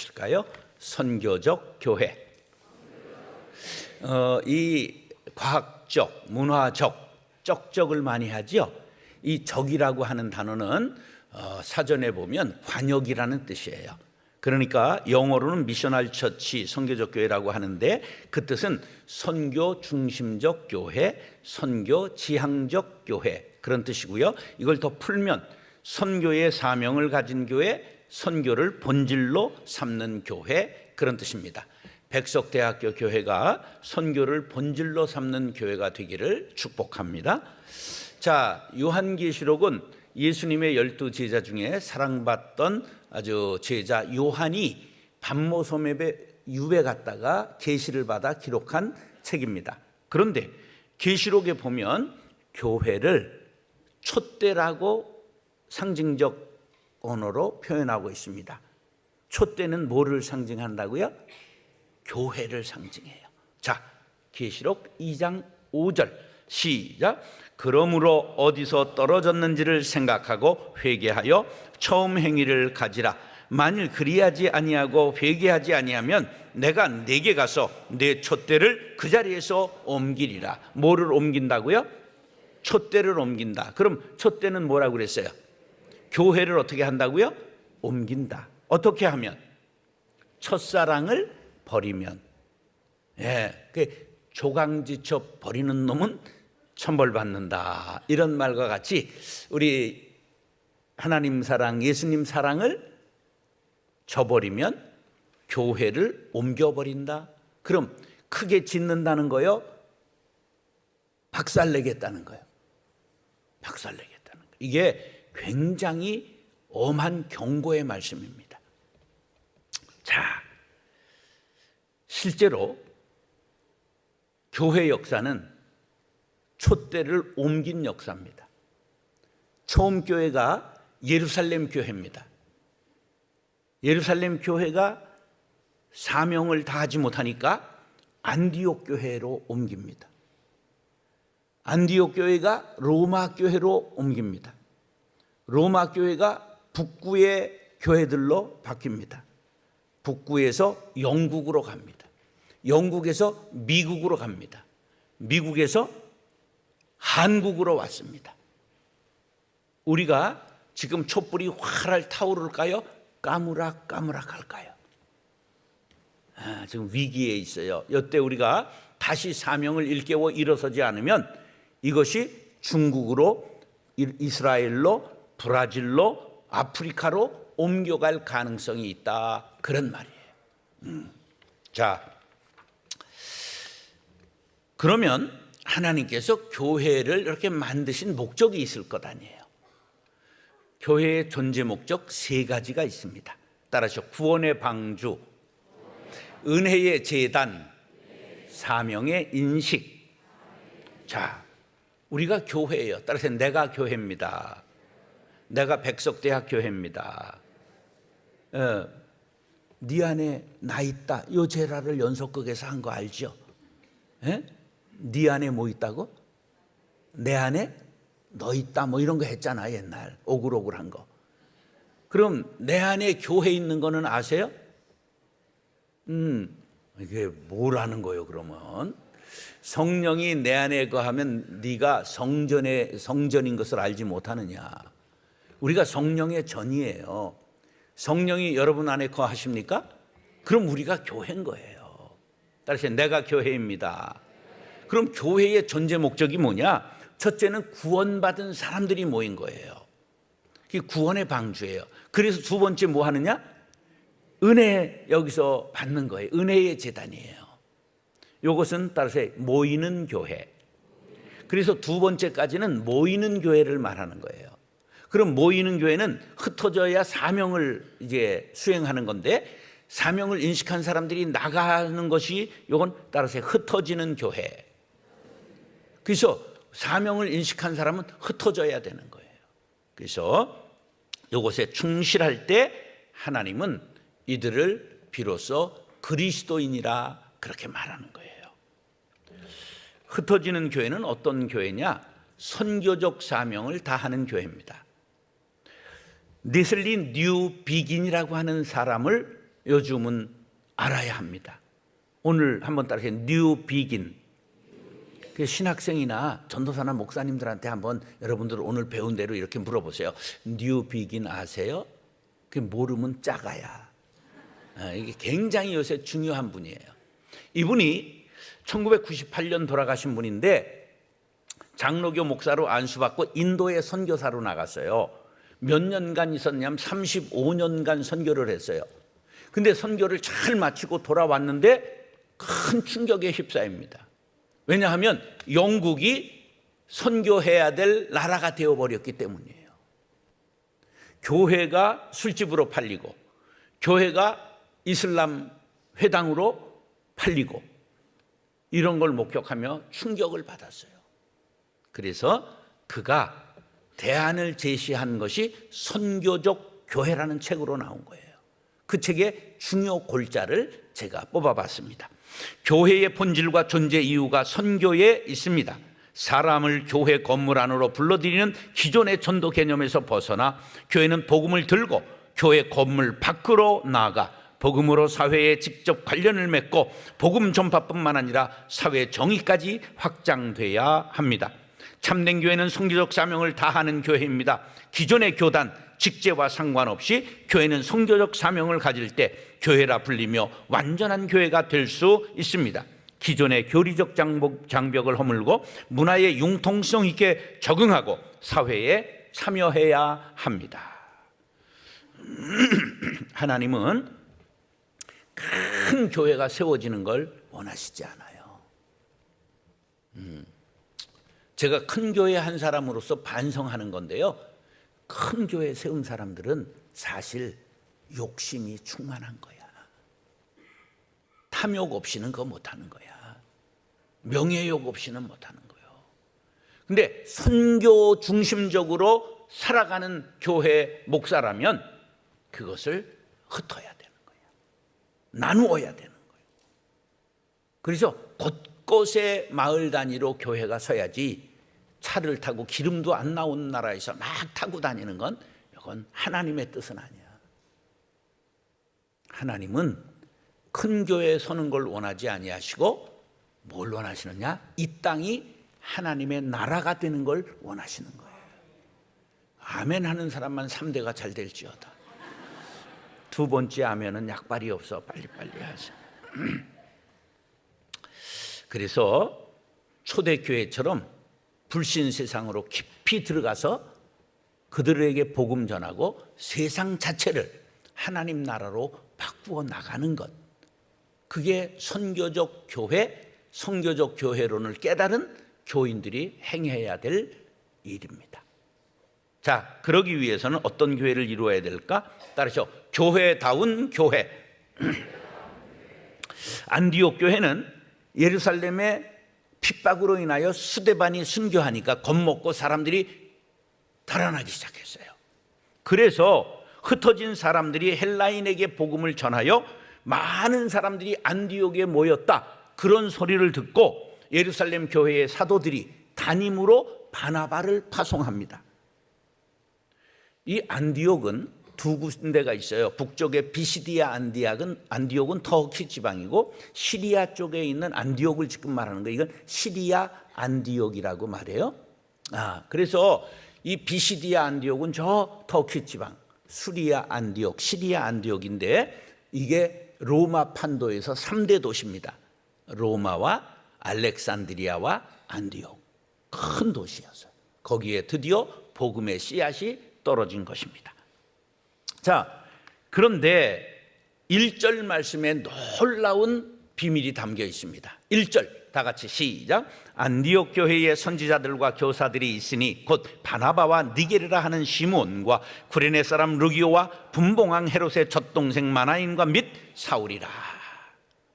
무엇일까요? 선교적 교회. 이 과학적, 문화적, 적적을 많이 하지요. 이 적이라고 하는 단어는 사전에 보면 관역이라는 뜻이에요. 그러니까 영어로는 미셔널 처치, 선교적 교회라고 하는데 그 뜻은 선교 중심적 교회, 선교 지향적 교회 그런 뜻이고요. 이걸 더 풀면 선교의 사명을 가진 교회, 선교를 본질로 삼는 교회 그런 뜻입니다. 백석대학교 교회가 선교를 본질로 삼는 교회가 되기를 축복합니다. 자, 요한계시록은 예수님의 12 제자 중에 사랑받던 아주 제자 요한이 반모섬에 유배 갔다가 계시를 받아 기록한 책입니다. 그런데 계시록에 보면 교회를 촛대라고 상징적 언어로 표현하고 있습니다. 촛대는 뭐를 상징한다고요? 교회를 상징해요. 자, 계시록 2장 5절 시작. 그러므로 어디서 떨어졌는지를 생각하고 회개하여 처음 행위를 가지라. 만일 그리하지 아니하고 회개하지 아니하면 내가 네게 가서 내 촛대를 그 자리에서 옮기리라. 뭐를 옮긴다고요? 촛대를 옮긴다. 그럼 촛대는 뭐라고 그랬어요? 교회를 어떻게 한다고요? 옮긴다. 어떻게 하면? 첫사랑을 버리면. 예, 조강지처 버리는 놈은 천벌받는다. 이런 말과 같이 우리 하나님 사랑, 예수님 사랑을 저버리면 교회를 옮겨버린다. 그럼 크게 짓는다는 거요? 박살내겠다는 거예요. 박살내겠다는 거예요. 이게 굉장히 엄한 경고의 말씀입니다. 자, 실제로 교회 역사는 촛대를 옮긴 역사입니다. 처음 교회가 예루살렘 교회입니다. 예루살렘 교회가 사명을 다하지 못하니까 안디옥 교회로 옮깁니다. 안디옥 교회가 로마 교회로 옮깁니다. 로마 교회가 북구의 교회들로 바뀝니다. 북구에서 영국으로 갑니다. 영국에서 미국으로 갑니다. 미국에서 한국으로 왔습니다. 우리가 지금 촛불이 활활 타오를까요? 까무락까무락 할까요? 지금 위기에 있어요. 이때 우리가 다시 사명을 일깨워 일어서지 않으면 이것이 중국으로, 이스라엘로, 브라질로, 아프리카로 옮겨갈 가능성이 있다. 그런 말이에요. 자, 그러면 하나님께서 교회를 이렇게 만드신 목적이 있을 것 아니에요. 교회의 존재 목적 3가지가 있습니다. 따라서 구원의 방주, 은혜의 제단, 사명의 인식. 자, 우리가 교회예요. 따라서 내가 교회입니다. 내가 백석대학 교회입니다. 네 안에 나 있다. 요 제라를 연속극에서 한 거 알죠? 에? 네 안에 뭐 있다고? 내 안에 너 있다. 뭐 이런 거 했잖아, 옛날. 오글오글한 거. 그럼 내 안에 교회 있는 거는 아세요? 이게 뭐라는 거예요, 그러면? 성령이 내 안에 거하면 네가 성전인 것을 알지 못하느냐. 우리가 성령의 전이에요. 성령이 여러분 안에 거하십니까? 그럼 우리가 교회인 거예요. 따라서 내가 교회입니다. 그럼 교회의 존재 목적이 뭐냐? 첫째는 구원받은 사람들이 모인 거예요. 그게 구원의 방주예요. 그래서 두 번째 뭐 하느냐? 은혜 여기서 받는 거예요. 은혜의 제단이에요. 이것은 따라서 모이는 교회. 그래서 두 번째까지는 모이는 교회를 말하는 거예요. 그럼 모이는 교회는 흩어져야 사명을 이제 수행하는 건데, 사명을 인식한 사람들이 나가는 것이 이건 따라서 흩어지는 교회. 그래서 사명을 인식한 사람은 흩어져야 되는 거예요. 그래서 이것에 충실할 때 하나님은 이들을 비로소 그리스도인이라 그렇게 말하는 거예요. 흩어지는 교회는 어떤 교회냐? 선교적 사명을 다하는 교회입니다. 네슬리 뉴 비긴이라고 하는 사람을 요즘은 알아야 합니다. 오늘 한번 따라해 뉴 비긴. 신학생이나 전도사나 목사님들한테 한번 여러분들 오늘 배운 대로 이렇게 물어보세요. 뉴 비긴 아세요? 모르면 작아야. 이게 굉장히 요새 중요한 분이에요. 이분이 1998년 돌아가신 분인데 장로교 목사로 안수받고 인도에 선교사로 나갔어요. 몇 년간 있었냐면 35년간 선교를 했어요. 근데 선교를 잘 마치고 돌아왔는데 큰 충격에 휩싸입니다. 왜냐하면 영국이 선교해야 될 나라가 되어버렸기 때문이에요. 교회가 술집으로 팔리고 교회가 이슬람 회당으로 팔리고 이런 걸 목격하며 충격을 받았어요. 그래서 그가 대안을 제시한 것이 선교적 교회라는 책으로 나온 거예요. 그 책의 중요 골자를 제가 뽑아봤습니다. 교회의 본질과 존재 이유가 선교에 있습니다. 사람을 교회 건물 안으로 불러들이는 기존의 전도 개념에서 벗어나 교회는 복음을 들고 교회 건물 밖으로 나아가 복음으로 사회에 직접 관련을 맺고 복음 전파뿐만 아니라 사회 정의까지 확장돼야 합니다. 참된 교회는 선교적 사명을 다하는 교회입니다. 기존의 교단, 직제와 상관없이 교회는 선교적 사명을 가질 때 교회라 불리며 완전한 교회가 될 수 있습니다. 기존의 교리적 장벽을 허물고 문화의 융통성 있게 적응하고 사회에 참여해야 합니다. 하나님은 큰 교회가 세워지는 걸 원하시지 않아요. 제가 큰 교회 한 사람으로서 반성하는 건데요, 큰 교회 세운 사람들은 사실 욕심이 충만한 거야. 탐욕 없이는 그거 못하는 거야. 명예욕 없이는 못하는 거예요. 근데 선교 중심적으로 살아가는 교회 목사라면 그것을 흩어야 되는 거야. 나누어야 되는 거예요. 그래서 곳곳에 마을 단위로 교회가 서야지 차를 타고 기름도 안 나온 나라에서 막 타고 다니는 건 이건 하나님의 뜻은 아니야. 하나님은 큰 교회에 서는 걸 원하지 아니하시고 뭘 원하시느냐? 이 땅이 하나님의 나라가 되는 걸 원하시는 거예요. 아멘 하는 사람만 3대가 잘 될지어다. 두 번째 아멘은 약발이 없어. 빨리빨리 하세요. 그래서 초대교회처럼 불신 세상으로 깊이 들어가서 그들에게 복음 전하고 세상 자체를 하나님 나라로 바꾸어 나가는 것, 그게 선교적 교회, 선교적 교회론을 깨달은 교인들이 행해야 될 일입니다. 자, 그러기 위해서는 어떤 교회를 이루어야 될까? 따라서 교회다운 교회. 안디옥 교회는 예루살렘의 핍박으로 인하여 스데반이 순교하니까 겁먹고 사람들이 달아나기 시작했어요. 그래서 흩어진 사람들이 헬라인에게 복음을 전하여 많은 사람들이 안디옥에 모였다, 그런 소리를 듣고 예루살렘 교회의 사도들이 담임으로 바나바를 파송합니다. 이 안디옥은 두 군데가 있어요. 북쪽에 비시디아 안디옥은 터키 지방이고, 시리아 쪽에 있는 안디옥을 지금 말하는 거예요. 이건 시리아 안디옥이라고 말해요. 그래서 이 비시디아 안디옥은 저 터키 지방, 시리아 안디옥인데 이게 로마 판도에서 3대 도시입니다. 로마와 알렉산드리아와 안디옥, 큰 도시였어요. 거기에 드디어 복음의 씨앗이 떨어진 것입니다. 자, 그런데 1절 말씀에 놀라운 비밀이 담겨 있습니다. 1절 다 같이 시작. 안디옥 교회의 선지자들과 교사들이 있으니 곧 바나바와 니게르라 하는 시몬과 구레네 사람 루기오와 분봉왕 헤롯의 젖동생 마나인과 및 사울이라.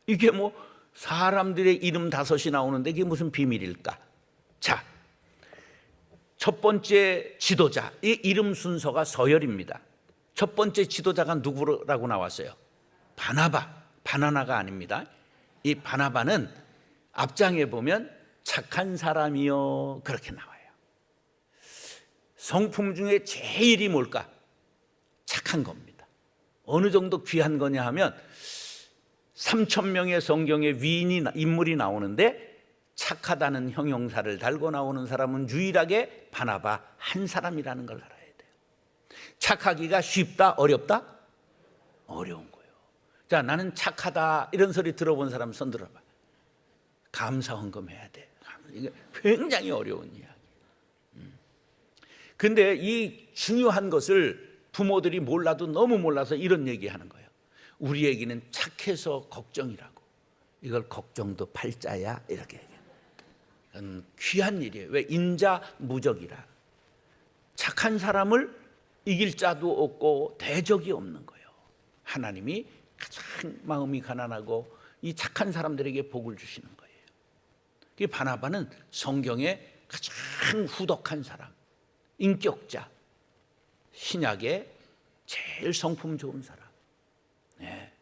이게 뭐 사람들의 이름 5이 나오는데 이게 무슨 비밀일까? 자, 첫 번째 지도자, 이 이름 순서가 서열입니다. 첫 번째 지도자가 누구라고 나왔어요? 바나나가 아닙니다. 이 바나바는 앞장에 보면 착한 사람이요, 그렇게 나와요. 성품 중에 제일이 뭘까? 착한 겁니다. 어느 정도 귀한 거냐 하면 3,000명의 성경에 인물이 나오는데 착하다는 형용사를 달고 나오는 사람은 유일하게 바나바 한 사람이라는 걸 알아야 돼요. 착하기가 쉽다, 어렵다? 어려운 거예요. 자, 나는 착하다 이런 소리 들어본 사람 손 들어봐. 감사 헌금해야 돼. 이게 굉장히 어려운 이야기. 근데 이 중요한 것을 부모들이 몰라도 너무 몰라서 이런 얘기하는 거예요. 우리 애기는 착해서 걱정이라고. 이걸 걱정도 팔자야 이렇게 얘기해요. 귀한 일이에요. 왜? 인자무적이라. 착한 사람을 이길 자도 없고 대적이 없는 거예요. 하나님이 가장 마음이 가난하고 이 착한 사람들에게 복을 주시는 거예요. 이 바나바는 성경에 가장 후덕한 사람, 인격자, 신약의 제일 성품 좋은 사람. 네.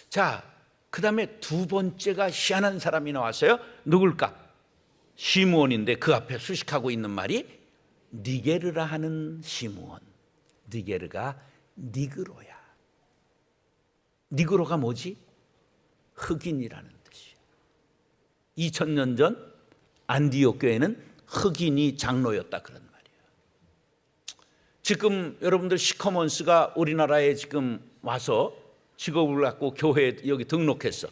자, 그 다음에 두 번째가 희한한 사람이 나왔어요. 누굴까? 시므온인데 그 앞에 수식하고 있는 말이 니게르라 하는 시므온. 니게르가 니그로야. 니그로가 뭐지? 흑인이라는 뜻이에요. 2000년 전 안디옥 교회는 흑인이 장로였다 그런 말이에요. 지금 여러분들 시커먼스가 우리나라에 지금 와서 직업을 갖고 교회에 여기 등록했어.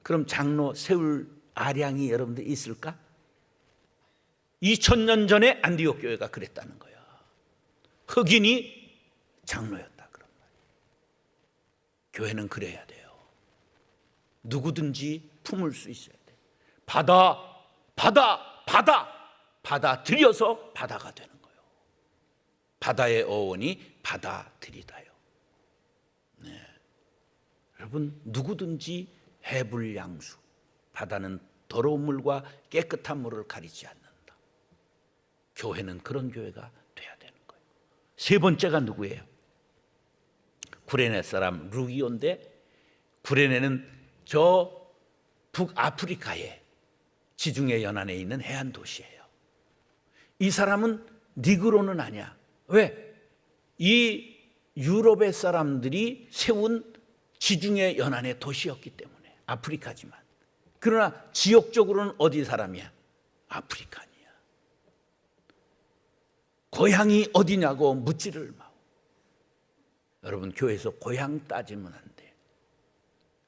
그럼 장로 세울 아량이 여러분들 있을까? 2000년 전에 안디옥 교회가 그랬다는 거야. 흑인이 장로였다 그런 말이에요. 교회는 그래야 돼요. 누구든지 품을 수 있어야 돼. 받아들여서 바다가 되는 거예요. 바다의 어원이 받아들이다요. 네. 여러분, 누구든지 해불양수. 바다는 더러운 물과 깨끗한 물을 가리지 않는다. 교회는 그런 교회가 돼야 되는 거예요. 세 번째가 누구예요? 구레네 사람 루기온데, 구레네는 저 북아프리카의 지중해 연안에 있는 해안 도시예요. 이 사람은 니그로는 아니야. 왜? 이 유럽의 사람들이 세운 지중해 연안의 도시였기 때문에. 아프리카지만. 그러나 지역적으로는 어디 사람이야? 아프리카니야. 고향이 어디냐고 묻지를 마오. 여러분, 교회에서 고향 따지면 안 돼.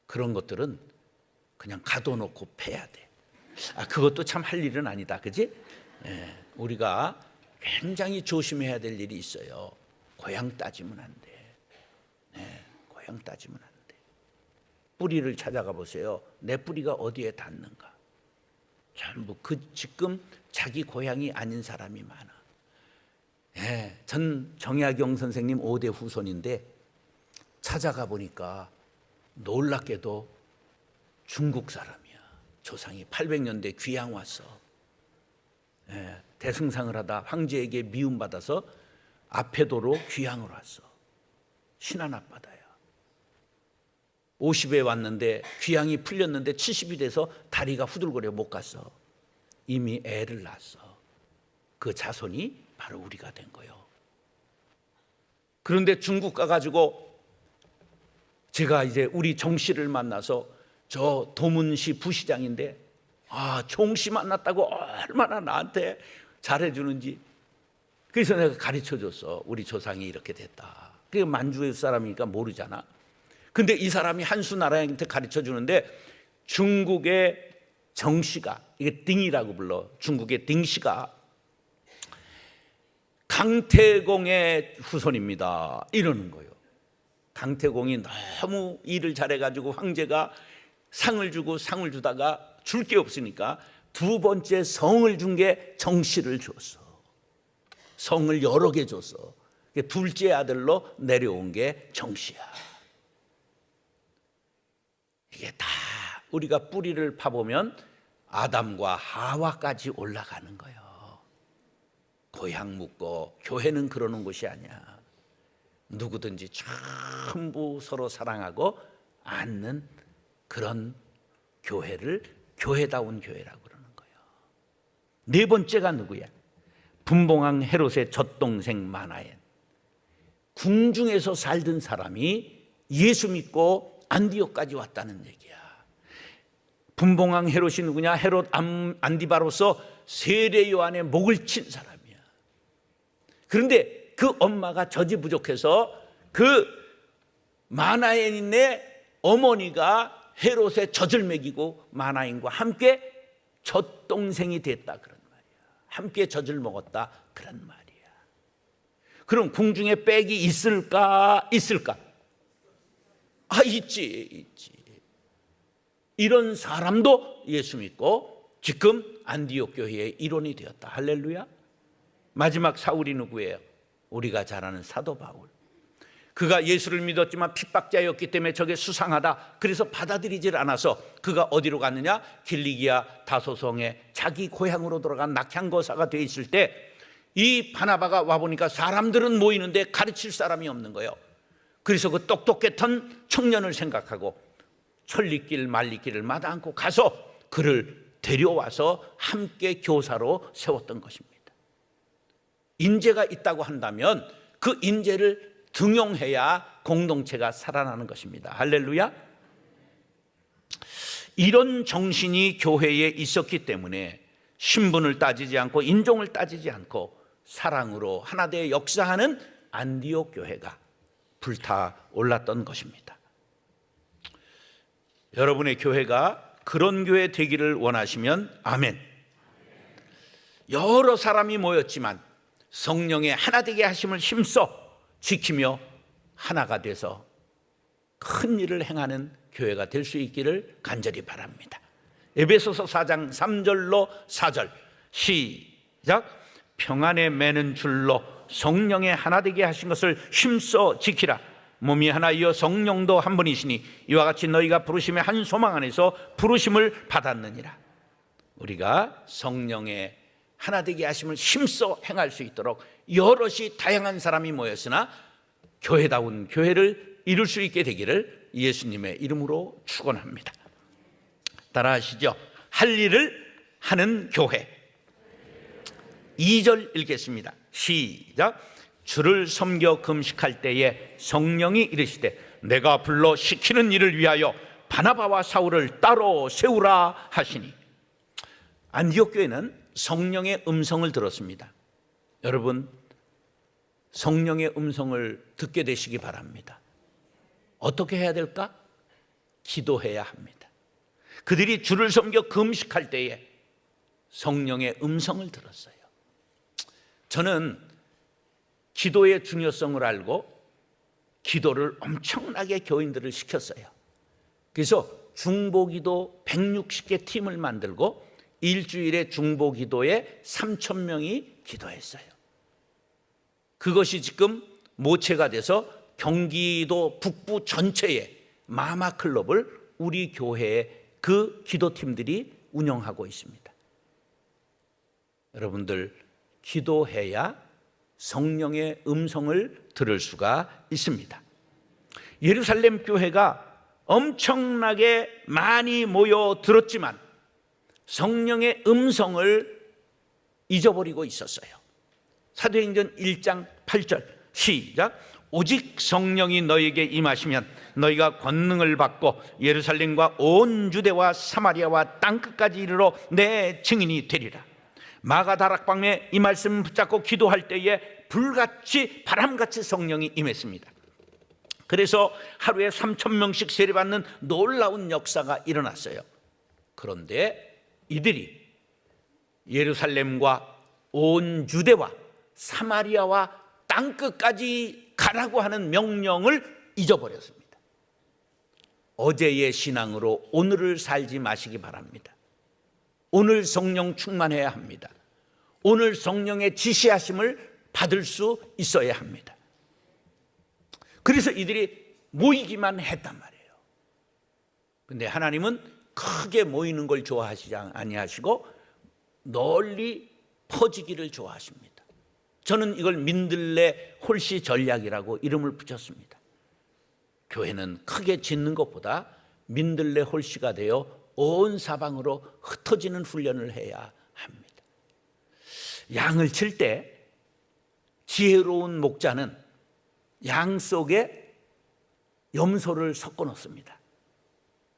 그런 것들은 그냥 가둬놓고 패야 돼. 그것도 참 할 일은 아니다, 그지? 우리가 굉장히 조심해야 될 일이 있어요. 고향 따지면 안 돼. 고향 따지면 안 돼. 뿌리를 찾아가 보세요. 내 뿌리가 어디에 닿는가? 전부 지금 자기 고향이 아닌 사람이 많아. 전 정약용 선생님 5대 후손인데 찾아가 보니까 놀랍게도 중국 사람이야. 조상이 800년대 귀양 왔어. 대승상을 하다 황제에게 미움받아서 아페도로 귀양을 왔어. 신안 앞바다야. 50에 왔는데 귀양이 풀렸는데 70이 돼서 다리가 후들거려 못 갔어. 이미 애를 낳았어. 그 자손이 바로 우리가 된 거예요. 그런데 중국 가가지고 제가 이제 우리 정씨를 만나서, 저 도문시 부시장인데 정씨 만났다고 얼마나 나한테 잘해주는지. 그래서 내가 가르쳐줬어. 우리 조상이 이렇게 됐다. 그게 만주의 사람이니까 모르잖아. 근데 이 사람이 한수 나라한테 가르쳐주는데 중국의 정씨가, 이게 딩이라고 불러. 중국의 딩씨가 강태공의 후손입니다 이러는 거예요. 강태공이 너무 일을 잘해가지고 황제가 상을 주다가 줄 게 없으니까 두 번째 성을 준 게 정씨를 줬어. 성을 여러 개 줬어. 둘째 아들로 내려온 게 정씨야. 이게 다 우리가 뿌리를 파보면 아담과 하와까지 올라가는 거예요. 고향 묻고. 교회는 그러는 곳이 아니야. 누구든지 전부 서로 사랑하고 앉는 그런 교회를 교회다운 교회라고 그러는 거예요. 네 번째가 누구야? 분봉왕 헤롯의 젖동생 마나엔. 궁중에서 살던 사람이 예수 믿고 안디옥까지 왔다는 얘기야. 분봉왕 헤롯이 누구냐? 헤롯 안디바로서 세례 요한의 목을 친 사람이야. 그런데 그 엄마가 저지부족해서 그 마나엔의 어머니가 헤롯의 젖을 먹이고 마나엔과 함께 젖동생이 됐다 그런 말이야. 함께 젖을 먹었다 그런 말이야. 그럼 궁중에 빽이 있을까? 있을까? 아, 있지. 이런 사람도 예수 믿고 지금 안디옥 교회의 일원이 되었다. 할렐루야. 마지막 사울이 누구예요? 우리가 잘 아는 사도 바울. 그가 예수를 믿었지만 핍박자였기 때문에 저게 수상하다. 그래서 받아들이질 않아서 그가 어디로 갔느냐? 길리기아 다소성에 자기 고향으로 돌아간 낙향거사가 돼 있을 때 이 바나바가 와보니까 사람들은 모이는데 가르칠 사람이 없는 거예요. 그래서 그 똑똑했던 청년을 생각하고 천리길 말리길을 마다 않고 가서 그를 데려와서 함께 교사로 세웠던 것입니다. 인재가 있다고 한다면 그 인재를 등용해야 공동체가 살아나는 것입니다. 할렐루야. 이런 정신이 교회에 있었기 때문에 신분을 따지지 않고 인종을 따지지 않고 사랑으로 하나되어 역사하는 안디옥 교회가 불타올랐던 것입니다. 여러분의 교회가 그런 교회 되기를 원하시면 아멘. 여러 사람이 모였지만 성령의 하나되게 하심을 힘써 지키며 하나가 돼서 큰 일을 행하는 교회가 될 수 있기를 간절히 바랍니다. 에베소서 4장 3절로 4절 시작. 평안에 매는 줄로 성령의 하나되게 하신 것을 힘써 지키라. 몸이 하나이요 성령도 한 분이시니 이와 같이 너희가 부르심의 한 소망 안에서 부르심을 받았느니라. 우리가 성령의 하나되게 하심을 힘써 행할 수 있도록 여럿이 다양한 사람이 모였으나 교회다운 교회를 이룰 수 있게 되기를 예수님의 이름으로 축원합니다. 따라하시죠. 할 일을 하는 교회. 2절 읽겠습니다. 시작. 주를 섬겨 금식할 때에 성령이 이르시되 내가 불러 시키는 일을 위하여 바나바와 사울을 따로 세우라 하시니. 안디옥 교회는 성령의 음성을 들었습니다. 여러분, 성령의 음성을 듣게 되시기 바랍니다. 어떻게 해야 될까? 기도해야 합니다. 그들이 주를 섬겨 금식할 때에 성령의 음성을 들었어요. 저는 기도의 중요성을 알고 기도를 엄청나게 교인들을 시켰어요. 그래서 중보기도 160개 팀을 만들고 일주일에 중보기도에 3,000명이 기도했어요. 그것이 지금 모체가 돼서 경기도 북부 전체에 마마클럽을 우리 교회의 그 기도팀들이 운영하고 있습니다. 여러분들, 기도해야 성령의 음성을 들을 수가 있습니다. 예루살렘 교회가 엄청나게 많이 모여 들었지만 성령의 음성을 잊어버리고 있었어요. 사도행전 1장 8절 시작. 오직 성령이 너희에게 임하시면 너희가 권능을 받고 예루살렘과 온 유대와 사마리아와 땅끝까지 이르러 내 증인이 되리라. 마가다락방에 이 말씀 붙잡고 기도할 때에 불같이 바람같이 성령이 임했습니다. 그래서 하루에 3,000명씩 세례받는 놀라운 역사가 일어났어요. 그런데 이들이 예루살렘과 온 유대와 사마리아와 땅끝까지 가라고 하는 명령을 잊어버렸습니다. 어제의 신앙으로 오늘을 살지 마시기 바랍니다. 오늘 성령 충만해야 합니다. 오늘 성령의 지시하심을 받을 수 있어야 합니다. 그래서 이들이 모이기만 했단 말이에요. 그런데 하나님은 크게 모이는 걸 좋아하시지 아니하시고 널리 퍼지기를 좋아하십니다. 저는 이걸 민들레 홀씨 전략이라고 이름을 붙였습니다. 교회는 크게 짓는 것보다 민들레 홀씨가 되어 온 사방으로 흩어지는 훈련을 해야 합니다. 양을 칠 때 지혜로운 목자는 양 속에 염소를 섞어 놓습니다.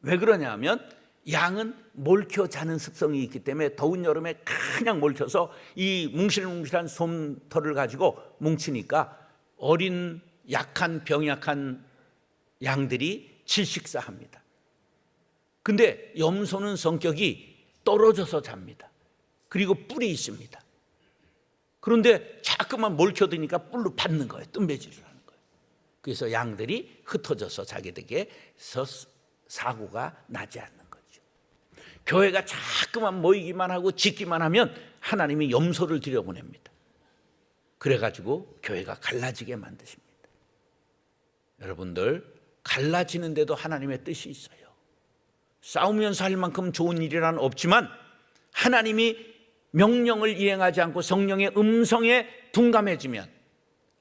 왜 그러냐면 양은 몰켜 자는 습성이 있기 때문에 더운 여름에 그냥 몰켜서 이 뭉실뭉실한 솜털을 가지고 뭉치니까 어린 약한 병약한 양들이 질식사합니다. 근데 염소는 성격이 떨어져서 잡니다. 그리고 뿔이 있습니다. 그런데 자꾸만 몰켜드니까 뿔로 받는 거예요. 뜸배질을 하는 거예요. 그래서 양들이 흩어져서 자기들에게서 사고가 나지 않는 거죠. 교회가 자꾸만 모이기만 하고 짓기만 하면 하나님이 염소를 들여보냅니다. 그래가지고 교회가 갈라지게 만드십니다. 여러분들, 갈라지는데도 하나님의 뜻이 있어요. 싸우면서 할 만큼 좋은 일이란 없지만 하나님이 명령을 이행하지 않고 성령의 음성에 둔감해지면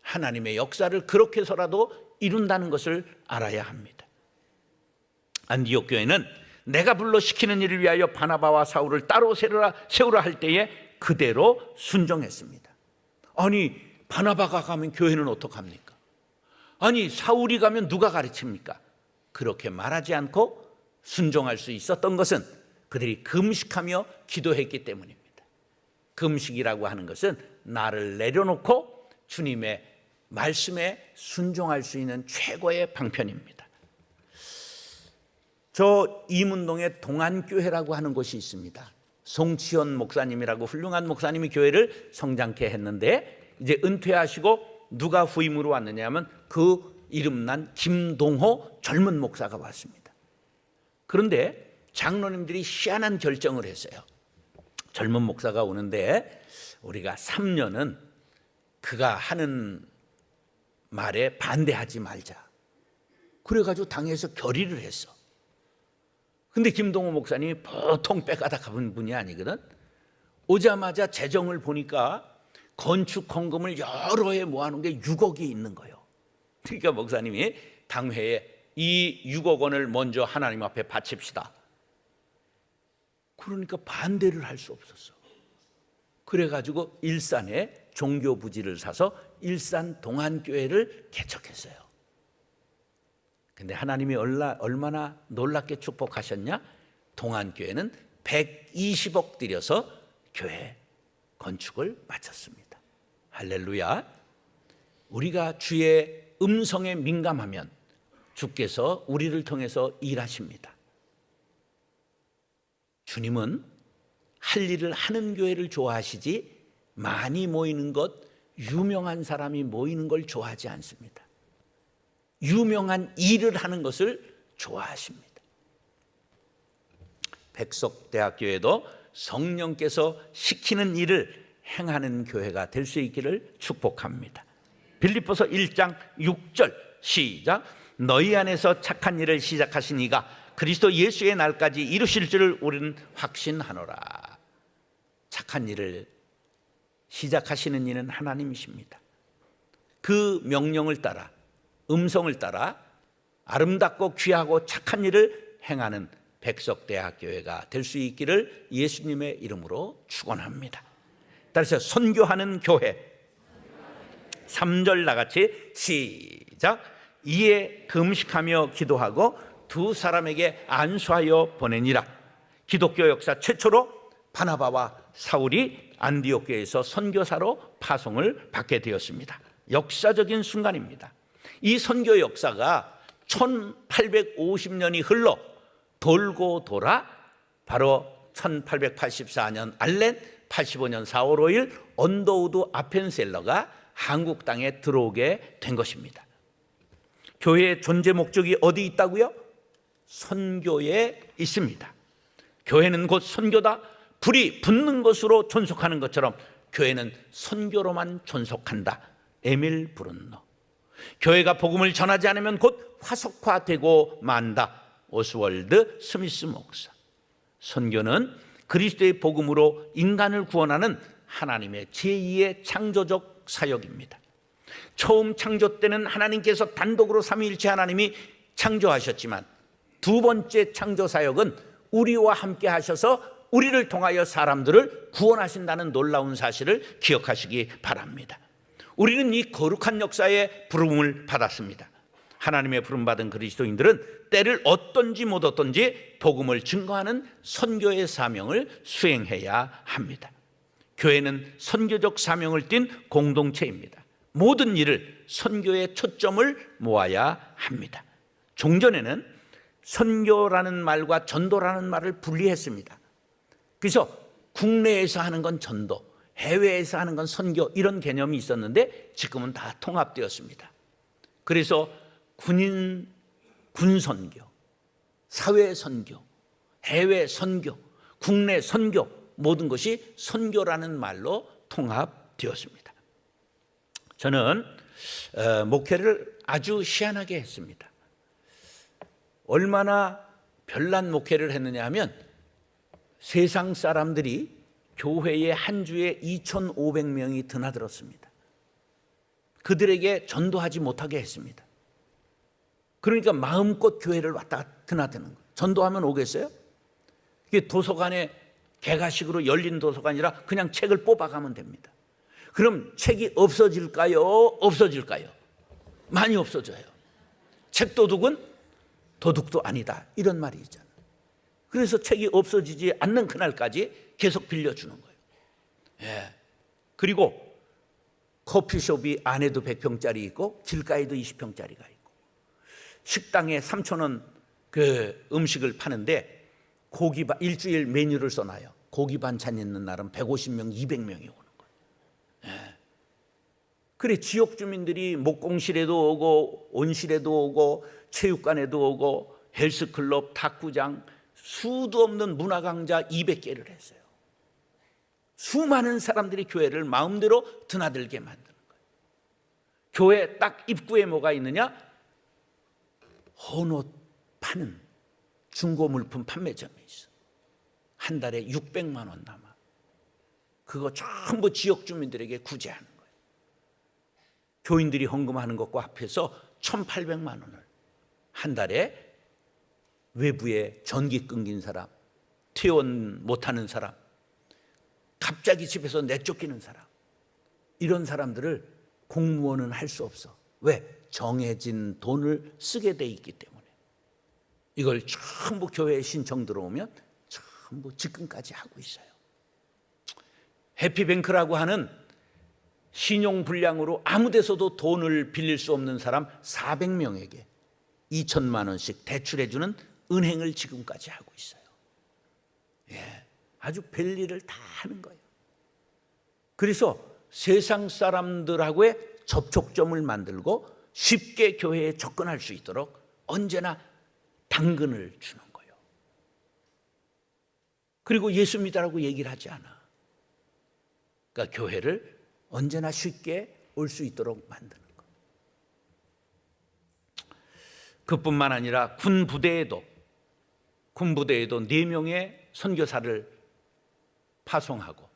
하나님의 역사를 그렇게 해서라도 이룬다는 것을 알아야 합니다. 안디옥 교회는 내가 불러 시키는 일을 위하여 바나바와 사울을 따로 세우라 할 때에 그대로 순종했습니다. 아니, 바나바가 가면 교회는 어떡합니까? 아니, 사울이 가면 누가 가르칩니까? 그렇게 말하지 않고 순종할 수 있었던 것은 그들이 금식하며 기도했기 때문입니다. 금식이라고 하는 것은 나를 내려놓고 주님의 말씀에 순종할 수 있는 최고의 방편입니다. 저 이문동에 동안교회라고 하는 곳이 있습니다. 송치현 목사님이라고 훌륭한 목사님이 교회를 성장케 했는데 이제 은퇴하시고 누가 후임으로 왔느냐 하면 그 이름난 김동호 젊은 목사가 왔습니다. 그런데 장로님들이 희한한 결정을 했어요. 젊은 목사가 오는데 우리가 3년은 그가 하는 말에 반대하지 말자. 그래가지고 당에서 결의를 했어. 근데 김동호 목사님이 보통 빼가다 가본 분이 아니거든. 오자마자 재정을 보니까 건축 헌금을 여러 해 모아놓은 게 6억이 있는 거예요. 그러니까 목사님이 당회에 이 6억 원을 먼저 하나님 앞에 바칩시다. 그러니까 반대를 할 수 없었어. 그래가지고 일산에 종교 부지를 사서 일산 동안교회를 개척했어요. 근데 하나님이 얼마나 놀랍게 축복하셨냐? 동안교회는 120억 들여서 교회 건축을 마쳤습니다. 할렐루야. 우리가 주의 음성에 민감하면 주께서 우리를 통해서 일하십니다. 주님은 할 일을 하는 교회를 좋아하시지 많이 모이는 것, 유명한 사람이 모이는 걸 좋아하지 않습니다. 유명한 일을 하는 것을 좋아하십니다. 백석대학교에도 성령께서 시키는 일을 행하는 교회가 될 수 있기를 축복합니다. 빌립보서 1장 6절 시작. 너희 안에서 착한 일을 시작하신 이가 그리스도 예수의 날까지 이루실 줄을 우리는 확신하노라. 착한 일을 시작하시는 이는 하나님이십니다. 그 명령을 따라, 음성을 따라 아름답고 귀하고 착한 일을 행하는 백석대학교회가 될 수 있기를 예수님의 이름으로 축원합니다. 따라서 선교하는 교회 3절 나같이 시작. 이에 금식하며 기도하고 두 사람에게 안수하여 보내니라. 기독교 역사 최초로 바나바와 사울이 안디옥 교회에서 선교사로 파송을 받게 되었습니다. 역사적인 순간입니다. 이 선교 역사가 1850년이 흘러 돌고 돌아 바로 1884년 알렌, 85년 4월 5일 언더우드 아펜셀러가 한국 땅에 들어오게 된 것입니다. 교회의 존재 목적이 어디 있다고요? 선교에 있습니다. 교회는 곧 선교다. 불이 붙는 것으로 존속하는 것처럼 교회는 선교로만 존속한다. 에밀 브룬너. 교회가 복음을 전하지 않으면 곧 화석화되고 만다. 오스월드 스미스 목사. 선교는 그리스도의 복음으로 인간을 구원하는 하나님의 제2의 창조적 사역입니다. 처음 창조 때는 하나님께서 단독으로 삼위일체 하나님이 창조하셨지만 두 번째 창조 사역은 우리와 함께 하셔서 우리를 통하여 사람들을 구원하신다는 놀라운 사실을 기억하시기 바랍니다. 우리는 이 거룩한 역사에 부름을 받았습니다. 하나님의 부름받은 그리스도인들은 때를 얻든지 못 얻든지 복음을 증거하는 선교의 사명을 수행해야 합니다. 교회는 선교적 사명을 띤 공동체입니다. 모든 일을 선교에 초점을 모아야 합니다. 종전에는 선교라는 말과 전도라는 말을 분리했습니다. 그래서 국내에서 하는 건 전도, 해외에서 하는 건 선교, 이런 개념이 있었는데 지금은 다 통합되었습니다. 그래서 군 선교, 사회 선교, 해외 선교, 국내 선교, 모든 것이 선교라는 말로 통합되었습니다. 저는 목회를 아주 희한하게 했습니다. 얼마나 별난 목회를 했느냐 하면 세상 사람들이 교회에 한 주에 2,500명이 드나들었습니다. 그들에게 전도하지 못하게 했습니다. 그러니까 마음껏 교회를 왔다 드나드는 거예요. 전도하면 오겠어요? 이게 도서관에 개가식으로 열린 도서관이라 그냥 책을 뽑아가면 됩니다. 그럼 책이 없어질까요? 없어질까요? 많이 없어져요. 책도둑은 도둑도 아니다, 이런 말이 있잖아요. 그래서 책이 없어지지 않는 그날까지 계속 빌려주는 거예요. 예. 그리고 커피숍이 안에도 100평짜리 있고 길가에도 20평짜리가 있고 식당에 3,000원 그 음식을 파는데 일주일 메뉴를 써놔요. 고기 반찬 있는 날은 150명, 200명이 오는 거예요. 예. 그래 지역 주민들이 목공실에도 오고 온실에도 오고 체육관에도 오고 헬스클럽, 탁구장, 수도 없는 문화 강좌 200개를 했어요. 수많은 사람들이 교회를 마음대로 드나들게 만드는 거예요. 교회 딱 입구에 뭐가 있느냐? 헌옷 파는 중고 물품 판매점이 있어. 한 달에 600만 원 남아. 그거 전부 지역 주민들에게 구제하는 거예요. 교인들이 헌금하는 것과 합해서 1,800만 원을 한 달에 외부에 전기 끊긴 사람, 퇴원 못하는 사람, 갑자기 집에서 내쫓기는 사람, 이런 사람들을 공무원은 할 수 없어. 왜? 정해진 돈을 쓰게 돼 있기 때문에. 이걸 전부 교회에 신청 들어오면 전부 지금까지 하고 있어요. 해피뱅크라고 하는 신용불량으로 아무 데서도 돈을 빌릴 수 없는 사람 400명에게 2천만 원씩 대출해주는 은행을 지금까지 하고 있어요. 예, 아주 별일을 다 하는 거예요. 그래서 세상 사람들하고의 접촉점을 만들고 쉽게 교회에 접근할 수 있도록 언제나 당근을 주는 거예요. 그리고 예수 믿으라고 얘기를 하지 않아. 그러니까 교회를 언제나 쉽게 올 수 있도록 만드는 거예요. 그뿐만 아니라 군 부대에도 4명의 선교사를 파송하고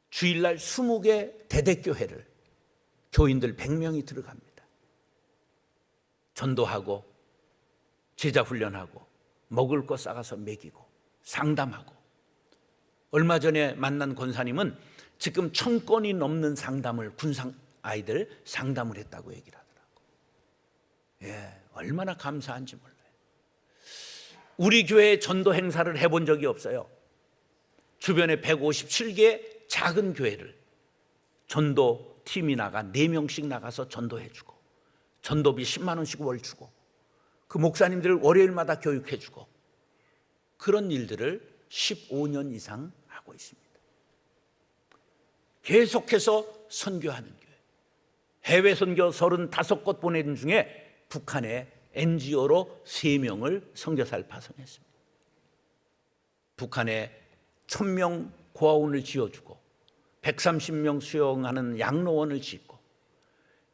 주일날 20개 대대교회를 교인들 100명이 들어갑니다. 전도하고 제자훈련하고 먹을 거 싸가서 먹이고 상담하고. 얼마 전에 만난 권사님은 지금 1,000건이 넘는 상담을 군상 아이들 상담을 했다고 얘기를 하더라고요. 예, 얼마나 감사한지 몰라요. 우리 교회 전도 행사를 해본 적이 없어요. 주변에 157개 작은 교회를 전도 팀이 나가 4명씩 나가서 전도해주고 전도비 10만 원씩 월 주고 그 목사님들을 월요일마다 교육해주고 그런 일들을 15년 이상 하고 있습니다. 계속해서 선교하는 교회. 해외 선교 35곳 보내는 중에 북한에 NGO로 3명을 선교사를 파송했습니다. 북한에 1,000명 고아원을 지어주고 130명 수용하는 양로원을 짓고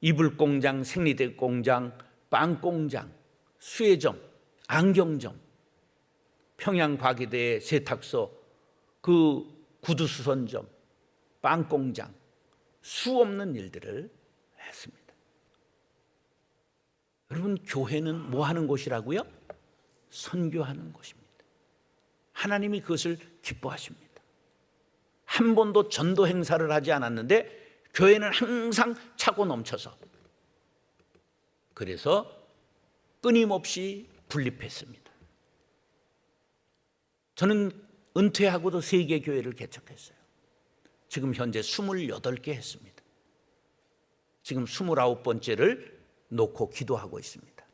이불공장, 생리대 공장, 빵공장, 수혜점, 안경점, 평양과기대의 세탁소, 그 구두수선점, 빵공장, 수없는 일들을 했습니다. 여러분, 교회는 뭐 하는 곳이라고요? 선교하는 곳입니다. 하나님이 그것을 기뻐하십니다. 한 번도 전도 행사를 하지 않았는데 교회는 항상 차고 넘쳐서, 그래서 끊임없이 분립했습니다. 저는 은퇴하고도 3개 교회를 개척했어요. 지금 현재 28개 했습니다. 지금 29번째를 놓고 기도하고 있습니다.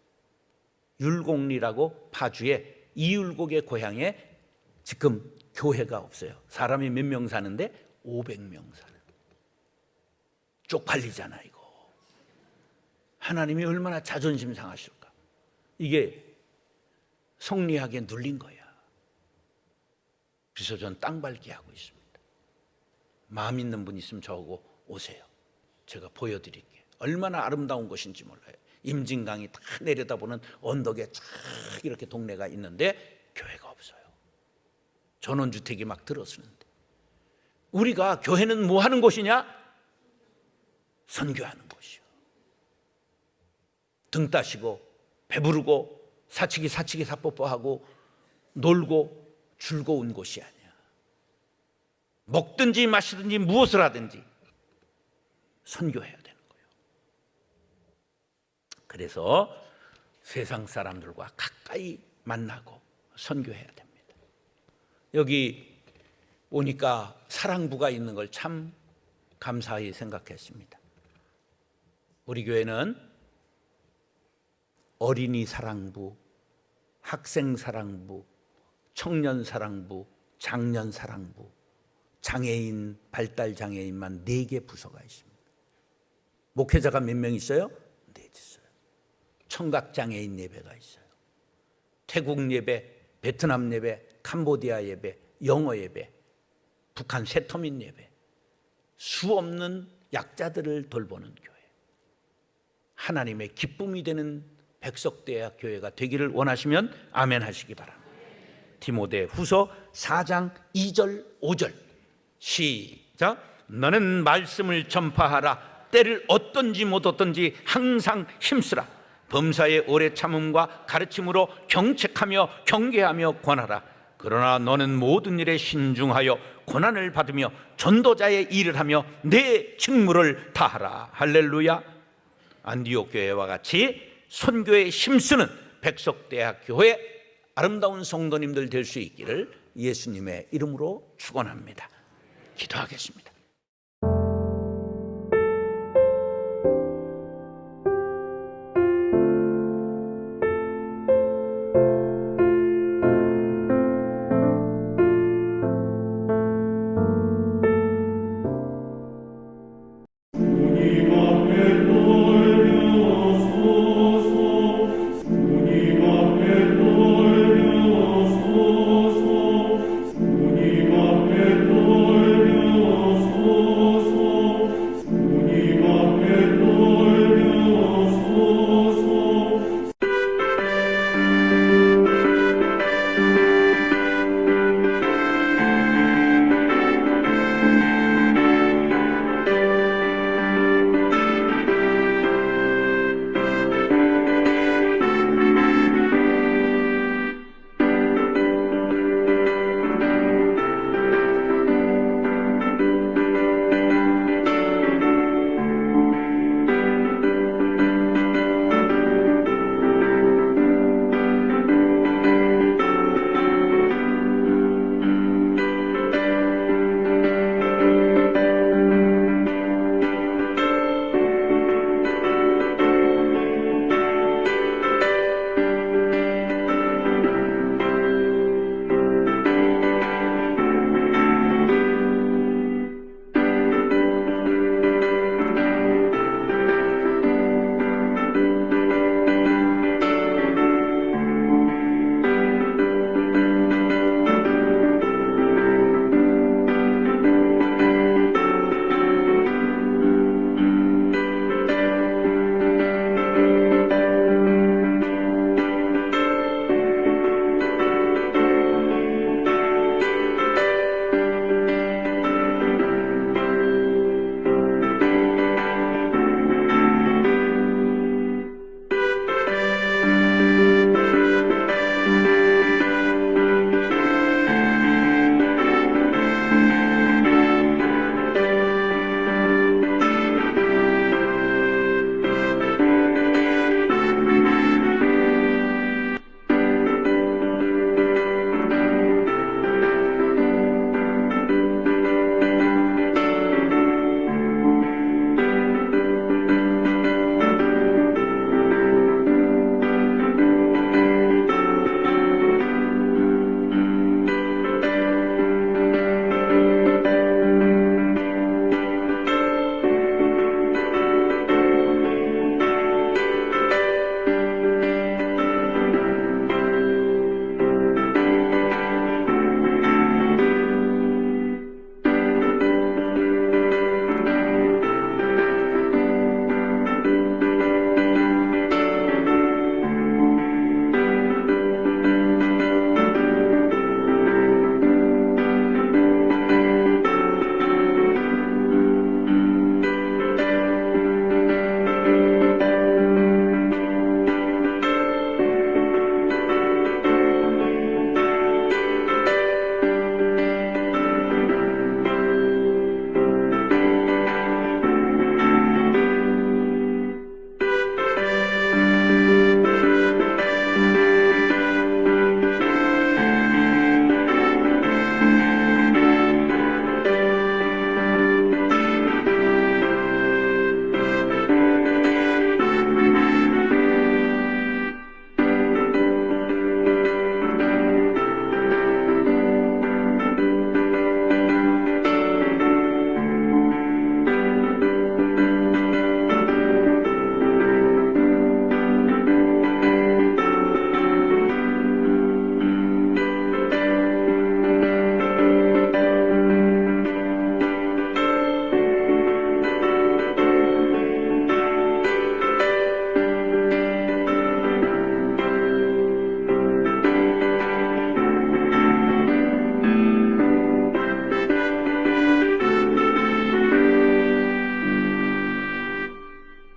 율곡리라고 파주의 이율곡의 고향에 지금 교회가 없어요. 사람이 몇 명 사는데 500명 사는. 쪽팔리잖아 이거. 하나님이 얼마나 자존심 상하실까. 이게 성리학에 눌린 거야. 그래서 전 땅 밟기 하고 있습니다. 마음 있는 분 있으면 저하고 오세요. 제가 보여드릴게요. 얼마나 아름다운 곳인지 몰라요. 임진강이 다 내려다보는 언덕에 쫙 이렇게 동네가 있는데 교회가 없어요. 전원주택이 막 들어서는데. 우리가 교회는 뭐 하는 곳이냐? 선교하는 곳이요. 등 따시고 배부르고 사치기 사뽀뽀하고 놀고 즐거운 곳이 아니야. 먹든지 마시든지 무엇을 하든지 선교해야 되는 거예요. 그래서 세상 사람들과 가까이 만나고 선교해야 됩니다. 여기 오니까 사랑부가 있는 걸 참 감사히 생각했습니다. 우리 교회는 어린이 사랑부, 학생 사랑부, 청년 사랑부, 장년 사랑부, 장애인, 발달 장애인만 4개 부서가 있습니다. 목회자가 몇 명 있어요? 4 있어요. 청각 장애인 예배가 있어요. 태국 예배, 베트남 예배, 캄보디아 예배, 영어 예배, 북한 세터민 예배, 수 없는 약자들을 돌보는 교회, 하나님의 기쁨이 되는 백석대학 교회가 되기를 원하시면 아멘 하시기 바랍니다. 디모데 후서 4장 2절 5절 시작. 너는 말씀을 전파하라. 때를 얻든지 못 얻든지 항상 힘쓰라. 범사의 오래 참음과 가르침으로 경책하며 경계하며 권하라. 그러나 너는 모든 일에 신중하여 고난을 받으며 전도자의 일을 하며 내 직무를 다하라. 할렐루야. 안디옥 교회와 같이 선교에 힘쓰는 백석대학 교회 아름다운 성도님들 될 수 있기를 예수님의 이름으로 축원합니다. 기도하겠습니다.